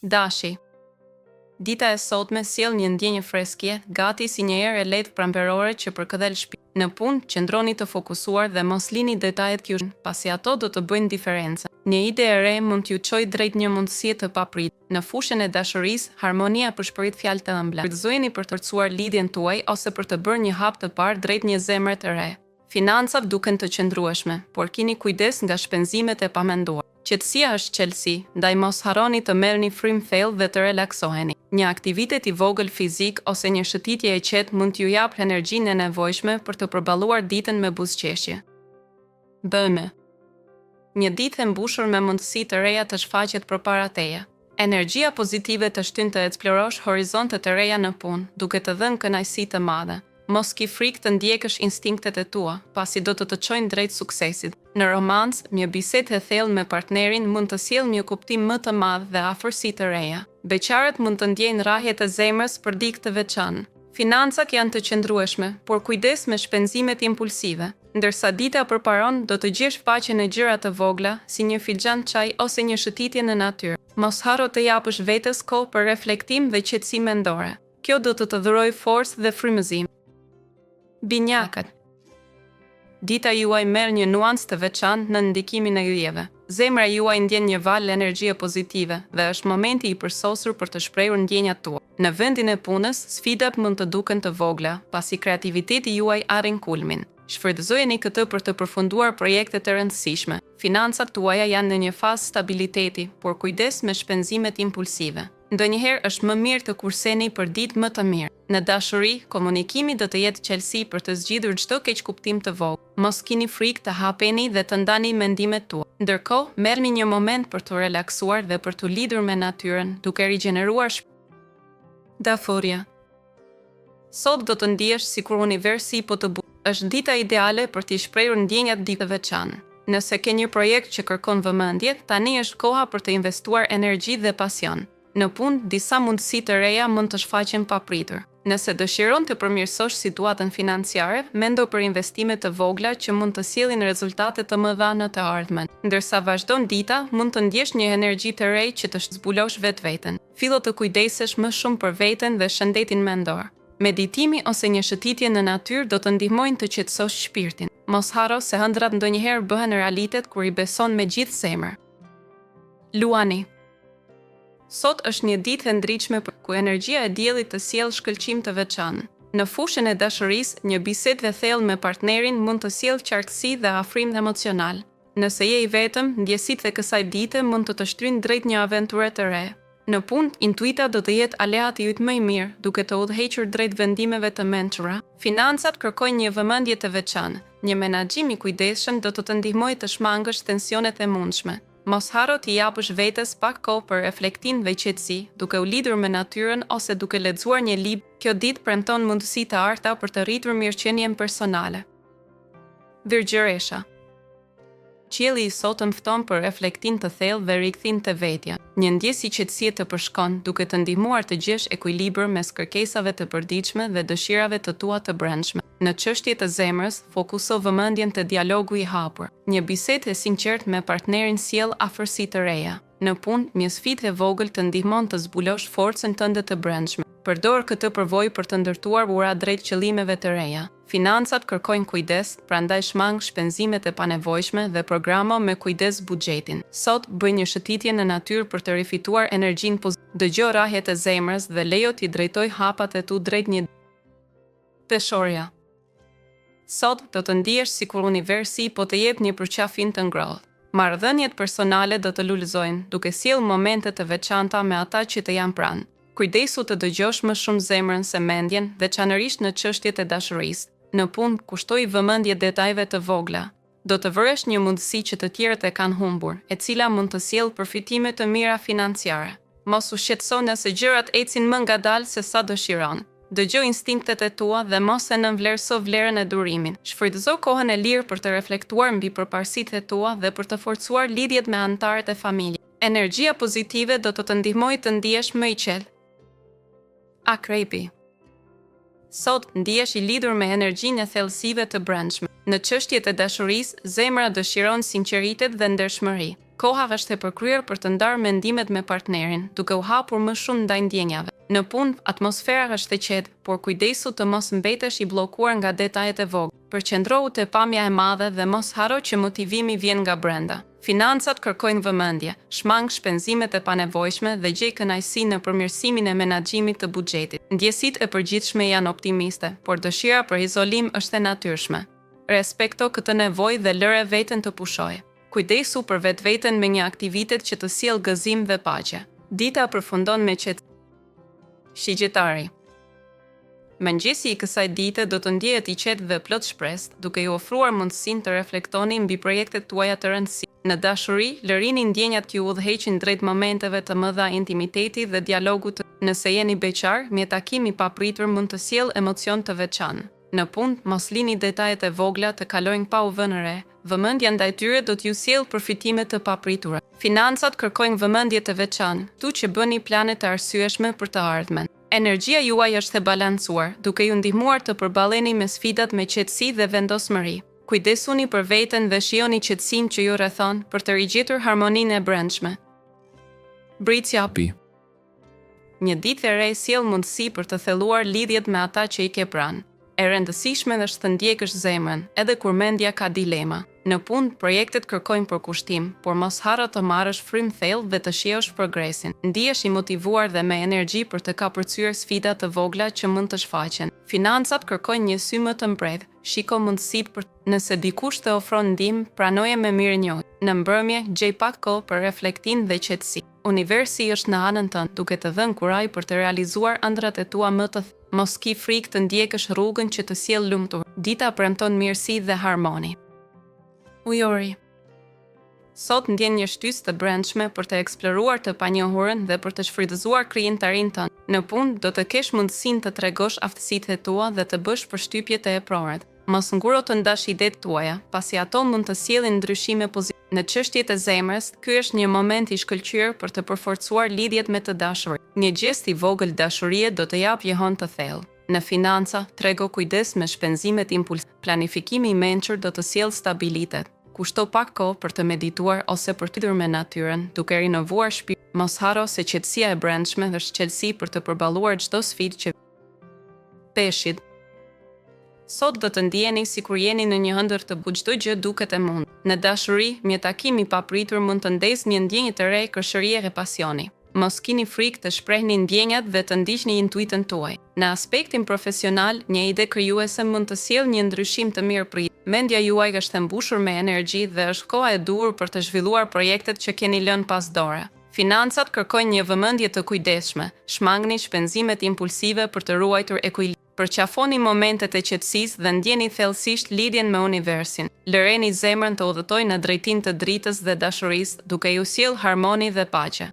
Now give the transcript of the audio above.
Dashi. Dita e sotme sjell një ndjenjë freskje, gati si një erë e lehtë pranverore që përkëdhel shpirtin. Në punë, qëndroni të fokusuar dhe mos lini detajet kyç, pasi ato do të bëjnë diferencën. Një ide e re mund t'ju çojë drejt një mundësie të papritur. Në fushën e dashurisë, harmonia përshpërit fjalë të ëmbla. Përgëzojeni për të forcuar lidhjen tuaj ose për të bërë një hap të parë drejt një zemre të re. Financat duken të qëndrueshme, por keni kujdes nga shpenzimet e pamenduara. Qetësia është qelësi, ndaj mos harroni të merrni frymë thellë dhe të relaksoheni. Një aktivitet i vogël fizik ose një shëtitje e qetë mund t'ju japë energjinë e nevojshme për të përballuar ditën me buzëqeshje. Bëme. Një ditë e mbushur me mundësi të reja të shfaqet përpara teje. Energjia pozitive të shtyn të eksplorosh horizonte të reja në punë, duke të dhënë kënaqësi të madhe. Mos ki frikë të ndjekësh instinktet e tua, pasi do të çojnë drejt suksesit. Në romancë, një bisedë e thellë me partnerin mund të sjellë një kuptim më të madh dhe afërsi të reja. Beqarët mund të ndjejnë rrahje të zemrës për dikë të veçantë. Financat janë të qëndrueshme, por kujdes me shpenzimet impulsive. Ndërsa dita përparon, do të gjesh faqen e gjëra të vogla, si një filxhan çaj ose një shëtitje në natyrë. Mos harro të japësh vetes kohë për reflektim dhe qetësi mendore. Kjo do të të dhurojë forcë dhe frymëzim. Binjakët. Dita juaj merr një nuancë të veçantë në ndikimin e yjeve. Zemra juaj ndjen një val energjie pozitive dhe është momenti i përsosur për të shprehur ndjenjat tua. Në vendin e punës, sfidat mund të duken të vogla, pasi kreativiteti juaj arrin kulmin. Shfrytëzojeni këtë për të përfunduar projekte të rëndësishme. Financat tuaja janë në një fazë stabiliteti, por kujdes me shpenzimet impulsive. Ndonjëherë është më mirë të kurseni për ditë më të mirë. Në dashuri, komunikimi do të jetë qelësi për të zgjidhur çdo keqkuptim të vogël. Mos keni frikë të hapeni dhe të ndani mendimet tua. Ndërkohë, merrni një moment për të relaksuar dhe për të lidhur me natyrën, duke rigjeneruar Daforia. Sot do të ndihesh sikur universi po të është dita ideale për t'i shprehur ndjenjat ditë të veçantë. Nëse ke një projekt që kërkon vëmendje, tani është koha për të investuar energji dhe pasion. Në punë, disa mundësi të reja mund të shfaqen papritur. Nëse dëshiron të përmirësosh situatën financiare, mendo për investime të vogla që mund të sjellin rezultate të mëdha në të ardhmen. Ndërsa vazhdon dita, mund të ndjesh një energji të re që të zbulosh vetveten. Fillo të kujdesesh më shumë për veten dhe shëndetin mendor. Meditimi ose një shëtitje në natyrë do të ndihmojnë të qetësosh shpirtin. Mos harro se ëndrat ndonjëherë bëhen realitet kur i beson me gjithë zemër. Luani. Sot është një ditë e ndritshme ku energjia e diellit të sjellë shkëlqim të veçantë. Në fushën e dashurisë, një bisedë e thellë me partnerin mund të sjellë qartësi dhe afrim emocional. Nëse je i vetëm, ndjesitë e kësaj dite mund të shtryjnë drejt një aventure të re. Në punë, intuita do të jetë aleati yt më i mirë, duke të udhëhequr drejt vendimeve të mençura. Financat kërkojnë një vëmendje të veçantë. Një menaxhim i kujdesshëm do të ndihmojë të shmangësh tensionet e mundshme. Mos harro t'i japësh vetes pak kohë për reflektim dhe qetësi, duke u lidhur me natyrën ose duke lexuar një libër. Kjo ditë premton mundësi të arta për të rritur mirëqenien personale. Virgjëresha. Qielli i sotëm fton për reflektim të thellë dhe rikthim të vetja. Një ndjesë qetësie të përshkon, duke të ndihmuar të gjesh ekuilibër mes kërkesave të përditshme dhe dëshirave të tua të brendshme. Në çështje të zemrës, fokuso vëmendjen te dialogu i hapur. Një bisedë e sinqertë me partnerin sjell afërsi të reja. Në punë, një sfidë e vogël të ndihmon të zbulosh forcën tënde të brendshme. Përdor këtë përvojë për të ndërtuar ura drejt qëllimeve të reja. Financat kërkojnë kujdes, prandaj shmang shpenzimet e panevojshme dhe programo me kujdes buxhetin. Sot bëj një shëtitje në natyrë për të rifituar energjinë pozitive. Dëgjoj rrahjet e zemrës dhe lejo t'i drejtoj hapat e tu drejt një Peshoria. Sot do të ndihesh sikur universi po të jep një përqafim të ngrohtë. Marrëdhëniet personale do të lulëzojnë, duke sjellë momente të veçanta me ata që të janë pranë. Kujdesu të dëgjosh më shumë zemrën se mendjen, veçanërisht në çështjet e dashurisë. Në punë, kushtoj vëmendje detajeve të vogla. Do të vëresh një mundësi që të tjerët e kanë humbur, e cila mund të sjellë përfitime të mira financiare. Mos u shqetëso nëse gjërat ecin më ngadalë se sa dëshiron. Dëgjoj instinktet e tua dhe mos e nënvlerëso vlerën e durimin. Shfrytëzo kohën e lirë për të reflektuar mbi përparësitë e tua dhe për të forcuar lidhjet me anëtarët e familjes. Energjia pozitive do të ndihmojë të ndihesh më i qetë. Akrepi. Sot ndihesh i lidhur me energjinë e thellësive të brendshme. Në çështjet e dashurisë, zemra dëshiron sinqeritet dhe ndershmëri. Koha është e përkryer për të ndarë mendimet me partnerin, duke u hapur më shumë ndaj ndjenjave. Në punë, atmosfera është e qetë, por kujdesu të mos mbetesh i bllokuar nga detajet e vogla. Përqendrohu te pamja e madhe dhe mos harro që motivimi vjen nga brenda. Financat kërkojnë vëmendje, shmang shpenzimet e panevojshme dhe gjej kënaqësi në përmirësimin e menaxhimit të buxhetit. Ndjesitë e përgjithshme janë optimiste, por dëshira për izolim është e natyrshme. Respekto këtë nevojë dhe lëre veten të pushojë. Kujdesu për vetveten me një aktivitet që të sjellë gëzim dhe paqe. Dita përfundon me qetësi. Shigjetari. Mëngjesi i kësaj dite do të ndjehet i qetë dhe plot shpresë, duke ju ofruar mundësinë të reflektoni mbi projektet tuaja të rëndësishme. Në dashuri, lërini ndjenjat që ju udhëheqin drejt momenteve të mëdha intimiteti dhe dialogu të. Nëse jeni beqar, mjetakimi i papritur mund të sjellë emocion të veçantë. Në punë, mos lini detajet e vogla të kalojnë pa u vënë re. Vëmendja ndaj tyre do t'ju sjellë përfitime të papritura. Financat kërkojnë vëmendje të veçantë, tu që bëni plane të arsyeshme për të ardhmen. Energjia juaj është e balancuar, duke ju ndihmuar të përballeni me sfidat me qetësi dhe vendosmëri. Kujdesuni për veten dhe shijoni qetësinë që ju rrethon për të rigjetur harmoninë e brendshme. Britsjapi. Një ditë e re sjell mundësi për të thelluar lidhjet me ata që i ke pranë. E rëndësishme është të ndjekësh zemrën, edhe kur mendja ka dilema. Në punë, projektet kërkojnë përkushtim, por mos harro të marrësh frymë thellë dhe të shijosh progresin. Ndihesh i motivuar dhe me energji për të kapërcyer sfida të vogla që mund të shfaqen. Financat kërkojnë një sy më të mbredh, shiko mundësitë për nëse dikush të ofron ndihmë, pranoje me mirënjohje. Në mbrëmje, gjej pak kohë për reflektim dhe qetësi. Universi është në anën tënd, duke të dhënë kuraj për të realizuar ëndrat e tua më të thjeshta. Mos ki frikë të ndjekësh rrugën që të sjellë lumtur. Dita premton mirësi dhe harmoni. Ujori. Sot ndjen një shtysë të brendshme për të eksploruar të panjohurën dhe për të shfrytëzuar krijimtarinë tënde. Në punë do të kesh mundësinë të tregosh aftësitë e tua dhe të bësh përshtypje të eproret. Mos nguro të ndash idetë tuaja, pasi ato mund të sjellin ndryshime pozitive. Në çështjet e zemrës, ky është një moment i shkëlqyer për të përforcuar lidhjet me të dashurit. Një gest i vogël dashurie do të jap jehon të thellë. Në financa, trego kujdes me shpenzimet impulsive. Planifikimi i mençur do të sjellë stabilitet. Kushto pak kohë për të medituar ose për të lidhur me natyrën, duke rinovuar shpirtin. Mos harro se qetësia e brendshme është qetësi për të përballuar çdo sfidë që. Peshqit. Sot do të ndjeni sikur jeni në një ëndër të butë, çdo gjë duket e mundur. Në dashuri, mjetakimi i papritur mund të ndezë një ndjenjë të re këshërie dhe pasioni. Mos kini frikë të shprehni ndjenjat dhe të ndiqni intuitën tuaj. Në aspektin profesional, një ide krijuese mund të sjellë një ndryshim të mirëpritur. Mendja juaj është e mbushur me energji dhe është koha e duhur për të zhvilluar projektet që keni lënë pas dore. Financat kërkojnë një vëmendje të kujdesshme. Shmangni shpenzimet impulsive për të ruajtur ekuilibrin. Përqafoni momentet e qetësisë dhe ndjeni thellësisht lidhjen me universin. Lëreni zemrën të udhëtojë në drejtinë të dritës dhe dashurisë, duke ju sjellë harmoni dhe paqe.